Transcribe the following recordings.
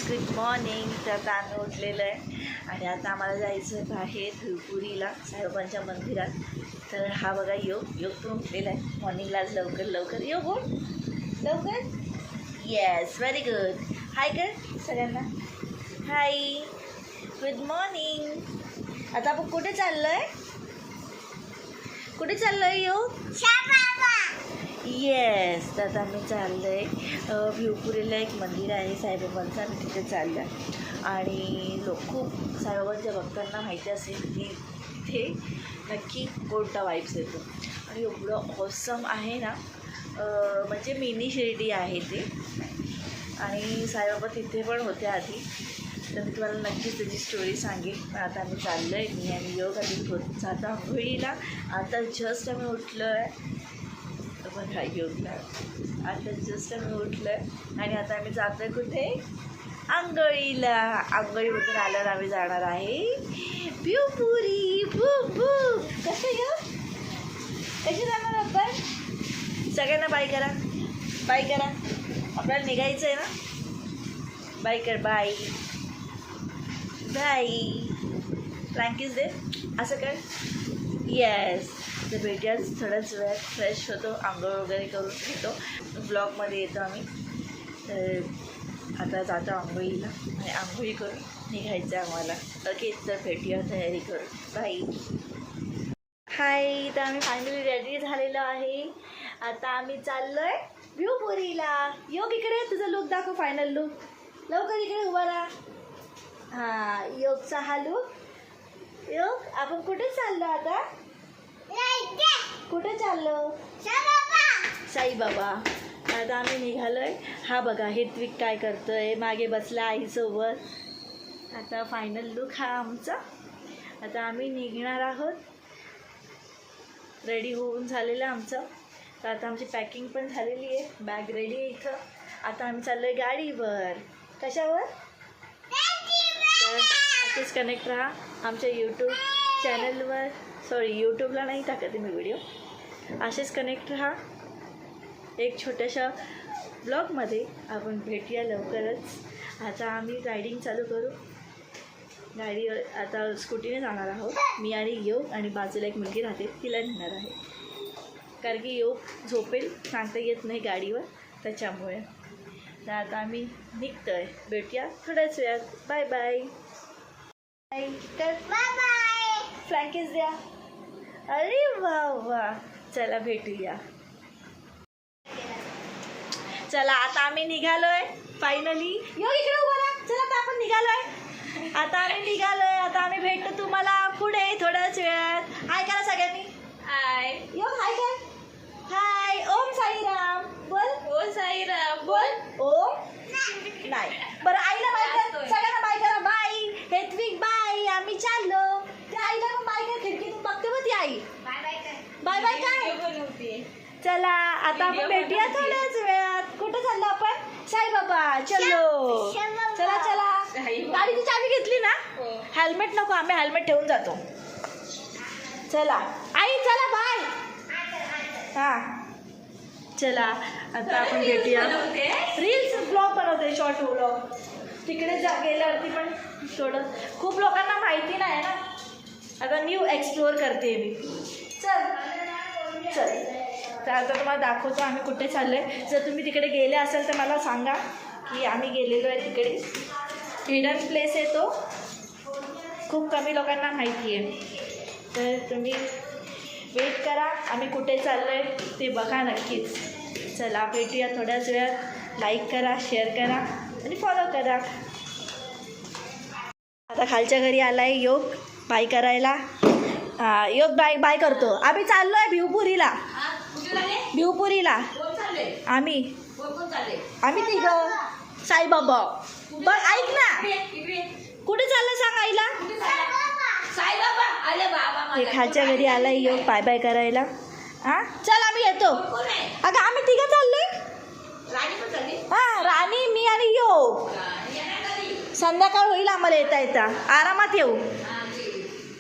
Good morning. तर आता आम्ही उठलेलो आहे आणि आता आम्हाला जायचं आहे बाहेर भिवपुरीला साईबाबांच्या मंदिरात. तर हा बघा योग पण उठलेला आहे मॉर्निंगला आज लवकर योग बोल लवकर. Yes, very good. हाय कर सगळ्यांना. हाय, गुड मॉर्निंग. आता आपण कुठे चाललो आहे योग? येस, तर आता आम्ही चाललो आहे भिवपुरीला. एक मंदिर आहे साईबाबांचं, आम्ही तिथे चाललो आहे. आणि खूप साईबाबांच्या भक्तांना माहिती असेल की तिथे नक्की कोणता वाईब्स येतो. आणि एवढं ऑसम आहे ना, म्हणजे मिनी शिर्डी आहे ते. आणि साईबाबा तिथे पण होते आधी, तर मी तुम्हाला नक्कीच त्याची स्टोरी सांगेन. पण आता आम्ही चाललो आहे, मी आणि योग आधी होत आता होळीला. आता जस्ट आम्ही उठलो आहे बघा योगला. आता जस्ट आम्ही उठलो आहे आणि आता आम्ही जातो आहे कुठे? आंघोळीला. आंघोळीमधून आल्यावर आम्ही जाणार आहे भिवपुरी. कसं योग कशी जाणार आपण? सगळ्यांना बाय करा, बाय करा. आपल्याला निघायचं आहे ना. बाय कर, बाय बाय. फ्रँकीज दे, असं कर. येस. तर भेटूयाच थोड्याच वेळात. फ्रेश होतो, आंघोळ वगैरे करून घेतो, ब्लॉगमध्ये येतो आम्ही. तर आता जातो आंघोळीला आणि आंघोळी करून निघायचं आहे आम्हाला. ओके, तर भेटूया, तयारी करू. बाय. हाय, तर आम्ही फायनली रेडी झालेलो आहे. आता आम्ही चाललो आहे भिवपुरीला. योग इकडे, तुझा लुक दाखव, फायनल लुक. लवकर इकडे उभा राहा. हां, योगचा हा लुक. योग, आपण कुठे चाललो आता? कुठे चाललो? साईबाबा. आता आम्ही निघालो आहे. हा बघा हित्विक काय करतोय, मागे बसला आईसोबत. आता फायनल लुक हा आमचा. आता आम्ही निघणार आहोत. रेडी होऊन झालेलं आहे आमचं. तर आता आमची पॅकिंग पण झालेली आहे, बॅग रेडी आहे इथं. आता आम्ही चाललो आहे गाडीवर. कशावर? तर असेच कनेक्ट राहा आमच्या यूट्यूब चॅनलवर. सॉरी, यूट्यूबला नाही टाकते मी व्हिडिओ. असेच कनेक्ट राहा. एक छोट्याशा ब्लॉगमध्ये आपण भेटूया लवकरच. आता आम्ही रायडिंग चालू करू. गाडीवर आता स्कूटीने जाणार आहोत मी आणि योग. आणि बाजूला एक मुलगी राहते, तिला नेणार आहे. कारण की योग झोपेल, सांगता येत नाही गाडीवर, त्याच्यामुळे. तर आता आम्ही निघतो आहे. भेटूया थोड्याच वेळात. Bye bye. बाय कर, बाय बाय. फ्रँकीज द्या. अरे वा वा. चला भेटूया. चला आता आम्ही निघालो आहे फायनली. योग इकडे उभा राहा. चला आता आपण निघालो आहे. आता आम्ही निघालो आहे. आता आम्ही भेटतो तुम्हाला पुढे थोड्याच वेळात. हाय करा सगळ्यांनी. हाय. योग हाय कर. हाय. ओम साईराम बोल. ओम साईराम बोल. ओम नाही. बरं आईला बाय कर. सगळ्यांना बाय करा. बाय. हेत्विक बाय. आम्ही चाललो. त्या आईला पण बाय कर. खिडकीतून बघते मग ती आई. बाय बाय काय. चला आता आपण भेटूया थोड्याच वेळात. कुठं चाललो आपण? साईबाबा. चलो चला चला. गाडीची चावी घेतली ना? हेल्मेट नको, आम्ही हेल्मेट ठेवून जातो. चला आई, चला बाय. हां चला आता आपण भेटूया. रील्स ब्लॉग बनवते, शॉर्ट ब्लॉग. तिकडे गेल्यावरती पण थोडं खूप लोकांना माहिती नाही ना. आता न्यू एक्सप्लोअर करते मी. चल तर आता तुम्हाला दाखवतो आम्ही कुठे चाललो आहे. जर तुम्ही तिकडे गेले असाल तर मला सांगा की आम्ही गेलेलो आहे तिकडे. हिडन प्लेस आहे तो, खूप कमी लोकांना माहिती आहे. तर तुम्ही वेट करा, आम्ही कुठे चाललो आहे ते बघा नक्कीच. चला भेटूया थोड्याच वेळात. लाईक करा, शेअर करा आणि फॉलो करा. आता खालच्या घरी आला आहे योग बाय करायला. हां, योग बाय करतो. आम्ही चाललो आहे भिवपुरीला. आम्ही तिघं. साईबाबा. बघ ऐक ना, कुठे चाललं सांग आईला. हे खालच्या घरी आला आहे योग बाय बाय करायला. हां चल आम्ही येतो. अगं आम्ही तिघं चाललोय. हां, राणी, मी आणि योग. संध्याकाळ होईल आम्हाला येता येता. आरामात येऊ.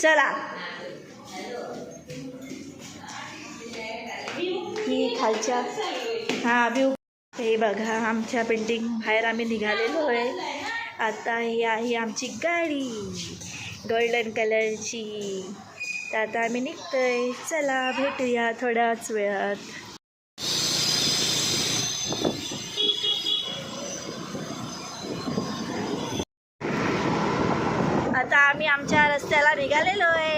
चला. ही खालच्या हां व्ह्यू. हे बघा आमच्या बिल्डिंग बाहेर आम्ही निघालेलो आहे. आता ही आहे आमची गाडी गोल्डन कलरची. तर आता आम्ही निघतोय. चला भेटूया थोड्याच वेळात. आता आम्ही आमच्या रस्त्याला निघालेलो आहे.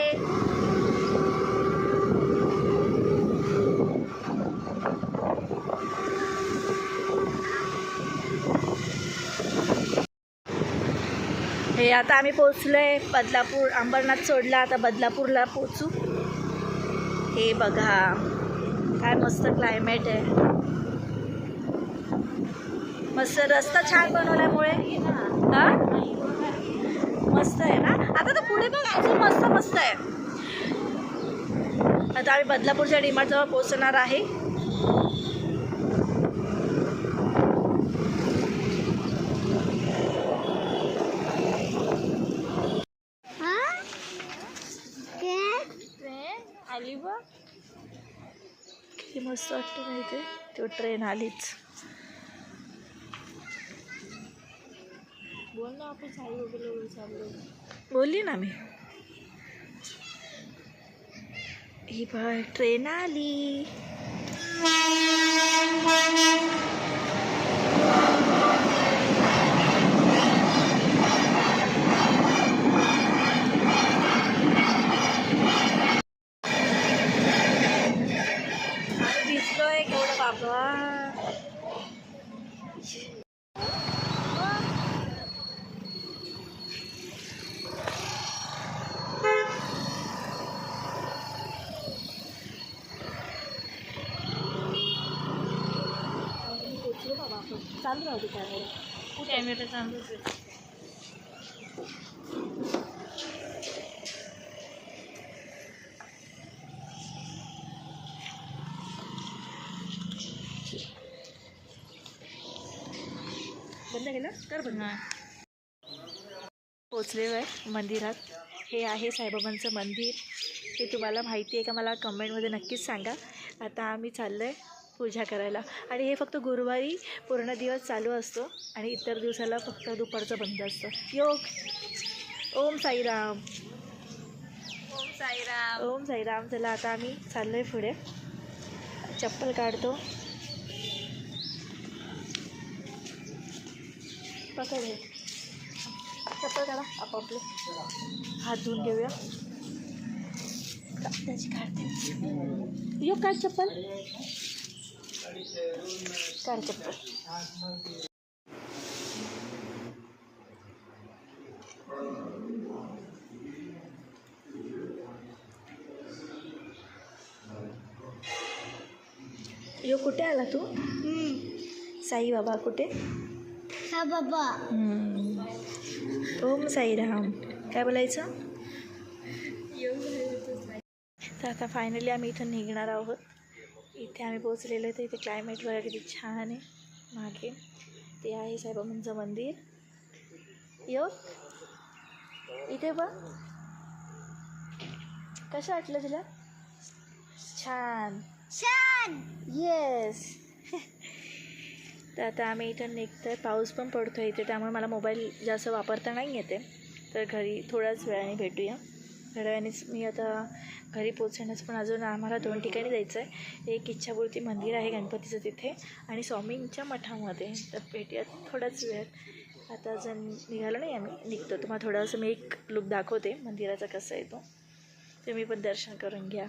हे आता आम्ही पोचलोय बदलापूर. अंबरनाथ सोडला, आता बदलापूरला पोचू. हे बघा काय मस्त क्लायमेट आहे. मस्त रस्ता छान बनवल्यामुळे हा मस्त आहे ना. आता तर पुढे पण अजून मस्त मस्त आहे. आता आम्ही बदलापूरच्या डीमार्ट जवळ पोहोचणार आहे. आली बा किती मस्त वाटतं माहिती. तो ट्रेन आलीच. बोल ना आपण साई वगैरे चाललो. बोलली ना मी. ही बघ ट्रेन आली. दिसलोय केवढं बाबा. चालू राहू दे कॅमेरा चालूच आहे. बंद केलं कर बंद. पोचलेलो आहे मंदिरात. हे आहे साईबाबांचं मंदिर. ते तुम्हाला माहिती आहे का मला कमेंटमध्ये नक्कीच सांगा. आता आम्ही चाललो आहे पूजा करायला. आणि हे फक्त गुरुवारी पूर्ण दिवस चालू असतो आणि इतर दिवसाला फक्त दुपारचं बंद असतं. योग ओम साईराम. ओम साईराम. ओम साईराम. चला आता आम्ही चाललो आहे पुढे. चप्पल काढतो. पकड हे चप्पल काढा. आपापले हात धुवून घेऊया. त्याची काढते. योग काढ चप्पल. काढ चप्पल. यो कुठे आला तू. साई बाबा कुठे. हा बाबा. ओम साईराम. काय बोलायचं. तर आता फायनली आम्ही इथून निघणार आहोत. इथे आम्ही पोचलेलो आहे. तर इथे क्लायमेट वगैरे किती छान आहे. मागे ते आहे साईबाबांचं मंदिर. यो इथे बघ. कसं वाटलं तुला. छान छान. येस. तर आता आम्ही इथं निघतोय. पाऊस पण पडतो आहे इथे, त्यामुळे मला मोबाईल जास्त वापरता नाही येते. तर घरी थोड्याच वेळाने भेटूया. थोड्या वेळानेच मी आता घरी पोचण्यास. पण अजून आम्हाला 2 ठिकाणी जायचं आहे. एक इच्छापूर्ती मंदिर आहे गणपतीचं तिथे आणि स्वामींच्या मठामध्ये. तर भेटूया थोड्याच वेळात. आता अजून निघालो नाही आम्ही. निघतो. तुम्हाला थोडंसं मी एक लुक दाखवते मंदिराचा कसा आहे तो. तुम्ही पण दर्शन करून घ्या.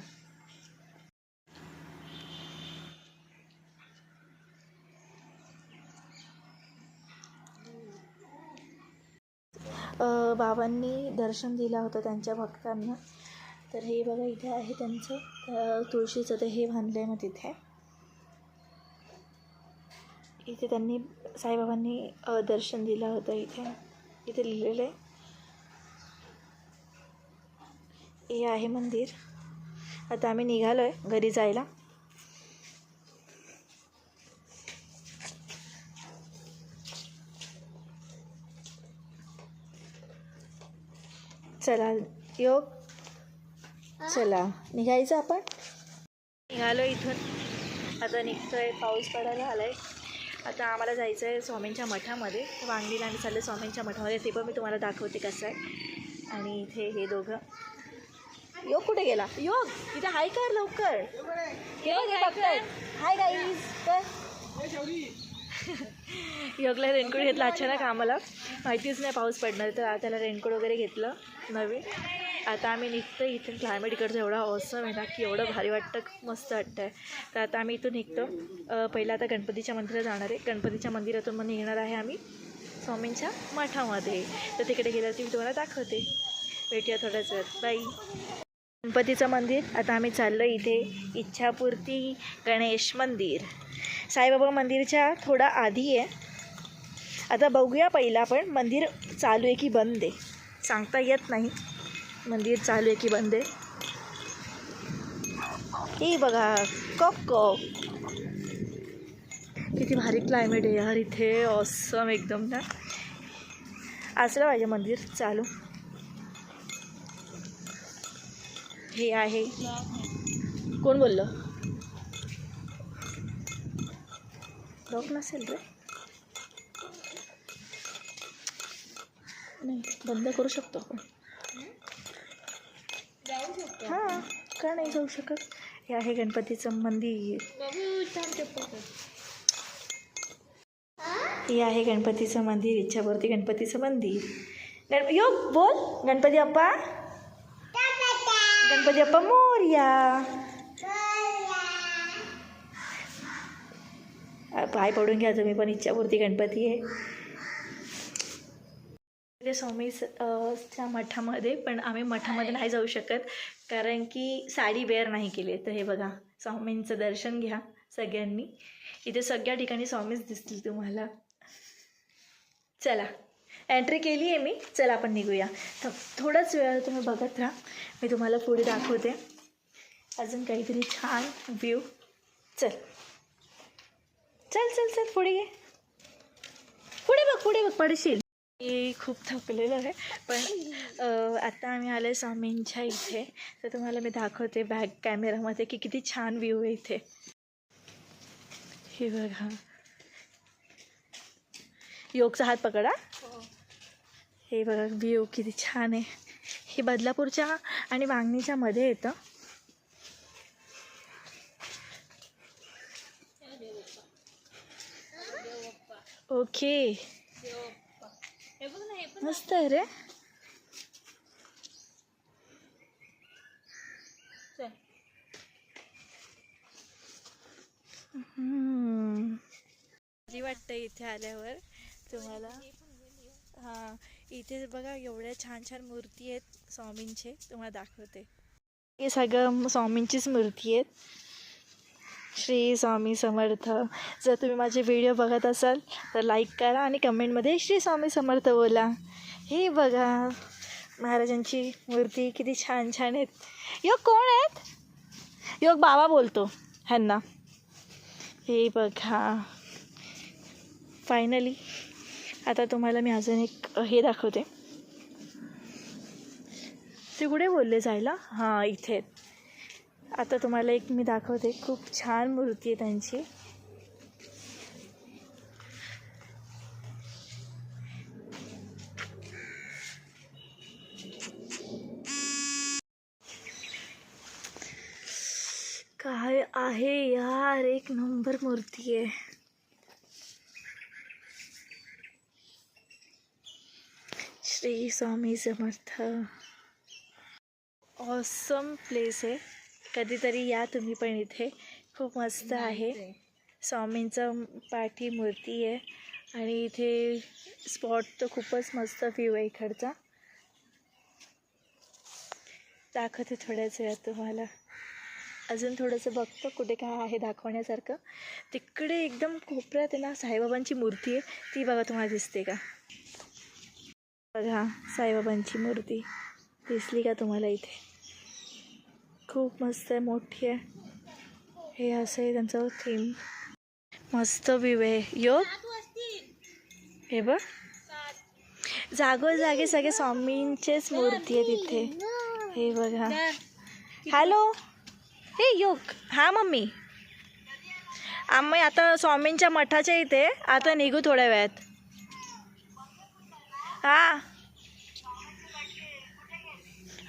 बाबांनी दर्शन दिलं होतं त्यांच्या भक्तांना. तर हे बघा इथे आहे त्यांचं तुळशीचं ते हे बांधलं आहे. मग तिथे इथे त्यांनी साईबाबांनी दर्शन दिलं होतं. इथे लिहिलेलं आहे. हे आहे मंदिर. आता आम्ही निघालो आहे घरी जायला. चला योग. चला निघायचं आपण. निघालो इथून. आता निघतोय. पाऊस पडायला आला आहे. आता आम्हाला जायचं आहे स्वामींच्या मठामध्ये. वांगणीला आम्ही चाललो स्वामींच्या मठामध्ये, ते पण मी तुम्हाला दाखवते कसं आहे. आणि इथे हे दोघं. योग कुठे गेला? योग इथे हाय कर लवकर. हे बघतायत. हाय गाईज कर. योगला रेनकोट घेतला अचानक, आम्हाला माहितीच नाही पाऊस पडणार, तर त्याला रेनकोट वगैरे घेतलं नवीन. आता आम्ही निघतो. इथे क्लायमेट इकडचं एवढा ऑसम आहे ना की एवढं भारी वाटतं, मस्त वाटतं आहे. तर आता आम्ही इथून निघतो. पहिलं आता गणपतीच्या मंदिरात जाणार आहे. गणपतीच्या मंदिरातून मग निघणार आहे आम्ही स्वामींच्या मठामध्ये. तर तिकडे गेल्यावरती मी तुम्हाला दाखवते. भेटूया थोड्याच वेळात. बाई. गणपतीचं मंदिर. आता आम्ही चाललो इथे इच्छापूर्ती गणेश मंदिर. साईबाबा मंदिरच्या थोडा आधी आहे. आता बघूया पहिला आपण मंदिर चालू आहे की बंद आहे, सांगता येत नाही मंदिर चालू आहे की बंद आहे. हे बघा कॉक किती भारी क्लायमेट आहे यार इथे, ऑसम एकदम ना. असलं पाहिजे मंदिर चालू. हे आहे. कोण बोललं? लॉक नसेल रे. नाही बंद करू शकतो आपण. हां का नाही जाऊ शकत? हे आहे गणपतीचं मंदिर. हे आहे गणपतीचं मंदिर, इच्छापूर्ती गणपतीचं मंदिर. योग बोल गणपती बाप्पा. गणपती बाप्पा मोरया. पाय पडून घ्या तुम्ही पण, इच्छापूर्ती गणपती आहे. ते स्वामीच्या मठामध्ये, पण आम्ही मठामध्ये नाही जाऊ शकत कारण की साडी वेअर नाही केली. तर हे बघा स्वामींचं दर्शन घ्या सगळ्यांनी. इथे सगळ्या ठिकाणी स्वामीच दिसतील तुम्हाला. चला एंट्री केली आहे मी. चला आपण निघूया. तर थोडाच वेळ तुम्ही बघत राहा, मी तुम्हाला पुढे दाखवते अजून काहीतरी छान व्ह्यू. चल चल चल चल पुढे ये. पुढे बघ पडशील. मी खूप थकलेलं आहे, पण आता आम्ही आले स्वामींच्या इथे. तर तुम्हाला मी दाखवते बॅक कॅमेरामध्ये की किती छान व्ह्यू आहे इथे. हे बघा. योगचा हात पकडा. हे बघा व्ह्यू किती छान आहे. हे बदलापूरच्या आणि वांगणीच्या मध्ये येतं. ओके मस्त आहे रे. जी वाटतं इथे आल्यावर तुम्हाला. हां इथे बघा एवढ्या छान छान मूर्ती आहेत स्वामींचे, तुम्हाला दाखवते. हे सगळं स्वामींचीच मूर्ती आहेत. श्री स्वामी समर्थ. जर तुम्ही माझे व्हिडिओ बघत असाल तर लाईक करा आणि कमेंटमध्ये श्री स्वामी समर्थ बोला. हे बघा महाराजांची मूर्ती किती छान छान आहेत. योग कोण आहेत? योग बाबा बोलतो ह्यांना. हे बघा फायनली. आता तुम्हाला मी अजून एक हे दाखवते. ते कुठे बोलले जायला? हां इथे. आता तुम्हाला एक मी दाखवते, खूप छान मूर्ती आहे त्यांची. काय आहे यार, एक नंबर मूर्ती आहे. श्री स्वामी समर्थ. ऑसम प्लेस आहे. कधीतरी या तुम्ही पण इथे. खूप मस्त आहे. स्वामींचं पाठी मूर्ती आहे आणि इथे स्पॉट तर खूपच मस्त व्ह्यू आहे इकडचा. दाखवते थोड्याच वेळात तुम्हाला. अजून थोडंसं बघतो कुठे काय आहे दाखवण्यासारखं. तिकडे एकदम कोपऱ्यात आहे ना साईबाबांची मूर्ती आहे, ती बघा तुम्हाला दिसते का? बघा साईबाबांची मूर्ती दिसली का तुम्हाला? इथे खूप मस्त आहे, मोठी आहे. हे असं आहे त्यांचं थीम. मस्त व्ह्यू आहे. योग हे बघ जागोजागी सगळे स्वामींचेच मूर्ती आहे तिथे. हे बघा. हॅलो हे योग. हां मम्मी. आम्ही आता स्वामींच्या मठाच्या इथे आता निघू थोड्या वेळात. हा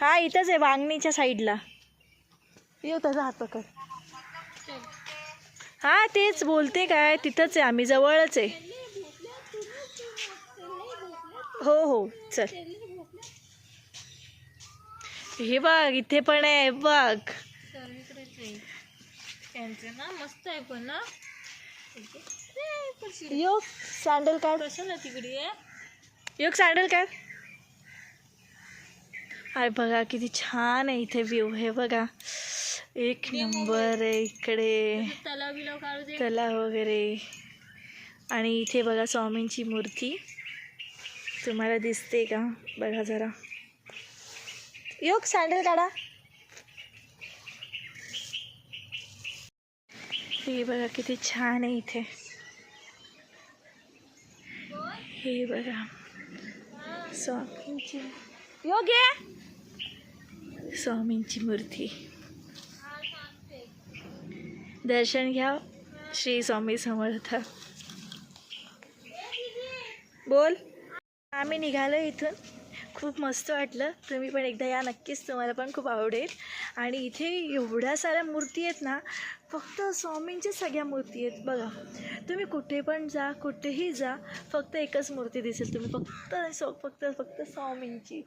हा इथंच आहे वांगणीच्या साईडला. येऊ त्याचा हात पकड. हा तेच बोलते काय, तिथंच आहे आम्ही, जवळच आहे. हो हो चल. हे बघ इथे पण आहे बघ. ना मस्त आहे पण ना. योग सँडल काढ. कशाला तिकडे योग सँडल काढ. अरे बघा किती छान आहे इथे व्ह्यू. हे बघा एक नंबर आहे इकडे, तलाव बिलाव काढू दे. तलाव वगैरे. आणि इथे बघा स्वामींची मूर्ती तुम्हाला दिसते का बघा जरा. योग सँडल काढा. हे बघा किती छान आहे इथे. हे बघा स्वामींची, योग आहे स्वामींची मूर्ती. दर्शन घ्या श्री स्वामी समर्थ. बोल. आम्ही निघालो इथून. खूप मस्त वाटलं. तुम्ही पण एकदा या नक्कीच, तुम्हाला पण खूप आवडेल. आणि इथे एवढ्या साऱ्या मूर्ती आहेत ना, फक्त स्वामींच्या सगळ्या मूर्ती आहेत बघा. तुम्ही कुठे पण जा, कुठेही जा, फक्त एकच मूर्ती दिसेल तुम्ही, फक्त फक्त स्वामींची.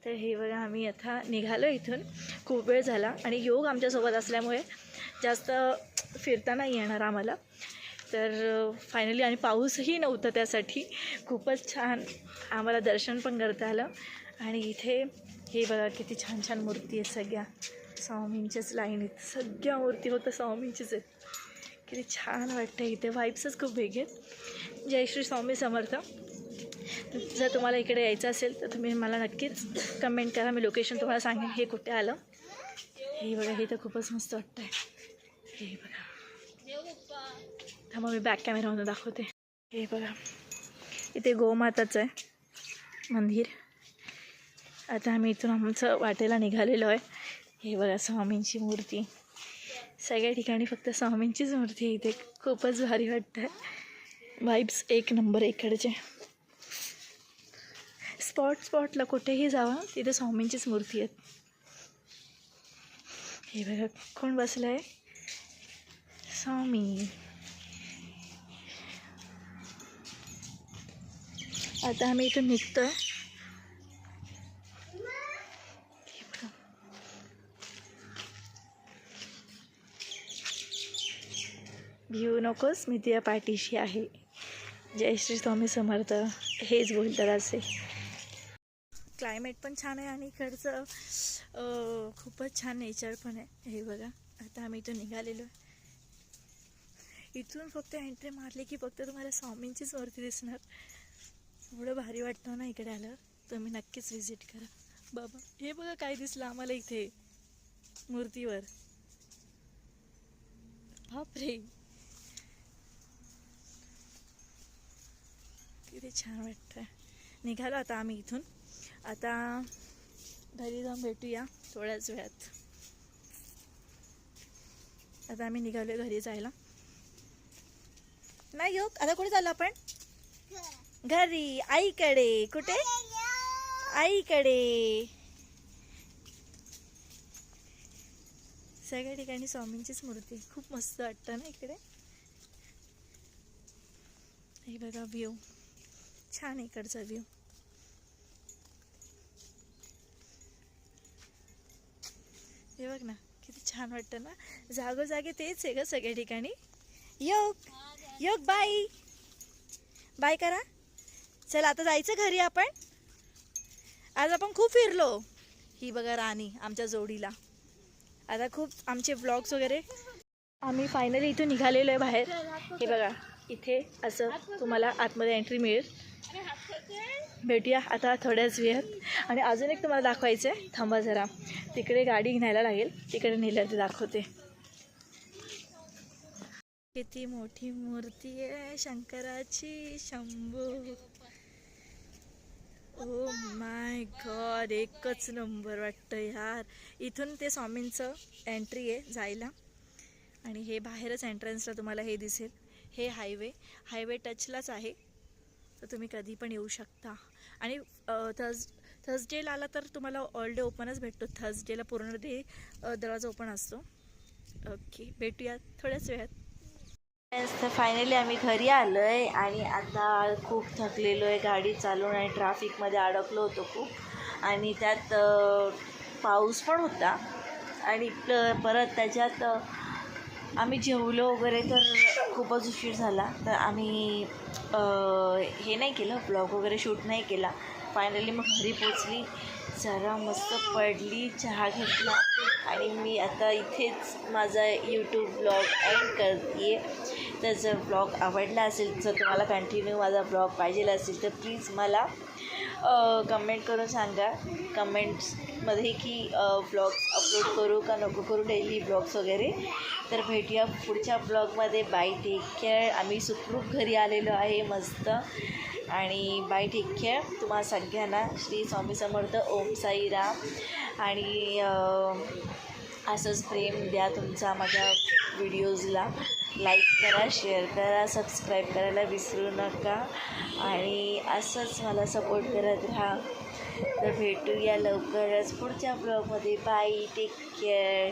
तर हे बघा आम्ही आता निघालो इथून. खूप वेळ झाला आणि योग आमच्यासोबत असल्यामुळे जास्त फिरता नाही येणार आम्हाला. तर फायनली, आणि पाऊसही नव्हता त्यासाठी खूपच छान आम्हाला दर्शन पण करता आलं. आणि इथे हे बघा किती छान छान मूर्ती आहेत सगळ्या स्वामींच्याच लाईनीत. सगळ्या मूर्ती फक्त स्वामींचीच आहेत. किती छान वाटतं इथे. वाईब्सच खूप वेगळे आहेत. जय श्री स्वामी समर्थ. जर तुम्हाला इकडे यायचं असेल तर तुम्ही मला नक्कीच कमेंट करा. मी लोकेशन तुम्हाला सांगेन हे कुठे आलं. हे बघा हे तर खूपच मस्त वाटतं आहे. हे बघा थांबा मी बॅक कॅमेरामधून दाखवते. हे बघा इथे गोमाताचं आहे मंदिर. आता आम्ही इथून आमचं वाटेला निघालेलो आहे. हे बघा स्वामींची मूर्ती. सगळ्या ठिकाणी फक्त स्वामींचीच मूर्ती आहे इथे. खूपच भारी वाटतं आहे. वाईब्स एक नंबर इकडचे. स्पॉटला कुठेही जावा तिथे स्वामींचीच मूर्ती आहेत. हे बघा कोण बसलं आहे, स्वामी. आता आम्ही इथून निघतोय. भिऊ नकोस, मी तुझ्या पाठीशी आहे. जय श्री स्वामी समर्थ हेच बोलतात असे. क्लायमेट पण छान आहे आणि इकडचं खूपच छान नेचर पण आहे. हे बघा आता आम्ही इथून निघालेलो आहे. इथून फक्त एंट्री मारली की फक्त तुम्हाला स्वामींचीच मूर्ती दिसणार. एवढं भारी वाटतं ना इकडे आलं. तुम्ही नक्कीच विजिट करा. बाबा हे बघा काय दिसलं आम्हाला इथे मूर्तीवर. बापरे किती छान वाटतं. निघालो आता आम्ही इथून. आता घरी जाऊन भेटूया थोड्याच वेळात. आता आम्ही निघालो घरी जायला. नाही योग आता कुठे चाललो आपण? घरी, आईकडे. कुठे? आईकडे. सगळ्या ठिकाणी स्वामींचीच मूर्ती. खूप मस्त वाटतं ना इकडे. हे बघा व्ह्यू छान आहे इकडचा व्ह्यू. हे बघ ना किती छान वाटतं ना. जागोजागी तेच आहे ग सगळ्या ठिकाणी. योग योग बाय बाय करा. चल आता जायचं घरी आपण. आज आपण खूप फिरलो. ही बघा राणी आमच्या जोडीला. आता खूप आमचे व्लॉग्स वगैरे. आम्ही फायनली इथून निघालेलो आहे बाहेर. हे बघा इथे असं तुम्हाला आतमध्ये एंट्री मिळेल. भेटूया आता थोड्याच वेळात. आणि अजून एक तुम्हाला दाखवायचं आहे. थांबा जरा, तिकडे गाडी न्यायला लागेल, तिकडे नेल्यावर ते दाखवते. किती मोठी मूर्ती आहे शंकराची. शंभू. ओ माय गॉड एकच नंबर वाटतं यार. इथून ते स्वामींचं एंट्री आहे जायला. आणि हे बाहेरच एंट्रन्सला तुम्हाला हे दिसेल. हे हायवे टचलाच आहे, तर तुम्ही कधी पण येऊ शकता. आणि थर्सडेला आला तर तुम्हाला ऑल डे ओपनच भेटतो. थर्सडेला पूर्ण डे दरवाजा ओपन असतो. ओके, भेटूया थोड्याच वेळात. तर फायनली आम्ही घरी आलो आहे आणि आता खूप थकलेलो आहे गाडी चालवून आणि ट्रॅफिकमध्ये अडकलो होतो खूप. आणि त्यात पाऊस पण होता आणि परत त्याच्यात आम्ही जेवलो वगैरे तर खूपच उशीर झाला. तर आम्ही हे नाही केलं, ब्लॉग वगैरे शूट नाही केला. फायनली मग घरी पोचली, जरा मस्त पडली, चहा घेतला आणि मी आता इथेच माझा यूट्यूब ब्लॉग एंड करते. तर जर ब्लॉग आवडला असेल, जर तुम्हाला कंटिन्यू माझा ब्लॉग पाहिजे असेल तर प्लीज मला कमेंट करून सांगा कमेंट्समध्ये की ब्लॉग्स अपलोड करू का नको करू, डेली ब्लॉग्स वगैरे. तर भेटूया पुढच्या ब्लॉगमध्ये. Bye, take care. आम्ही सुखरूप घरी आलेलो आहे मस्त. आणि बाय, टेक केअर. तुम्हाला सगळ्यांना श्री स्वामी समर्थ, ओम साईराम. आणि असंच प्रेम द्या तुमचा माझ्या व्हिडिओजला. लाईक करा, शेअर करा, सबस्क्राईब करायला विसरू नका आणि असंच मला सपोर्ट करत राहा. तर भेटूया लवकरच पुढच्या ब्लॉगमध्ये. Bye, take care.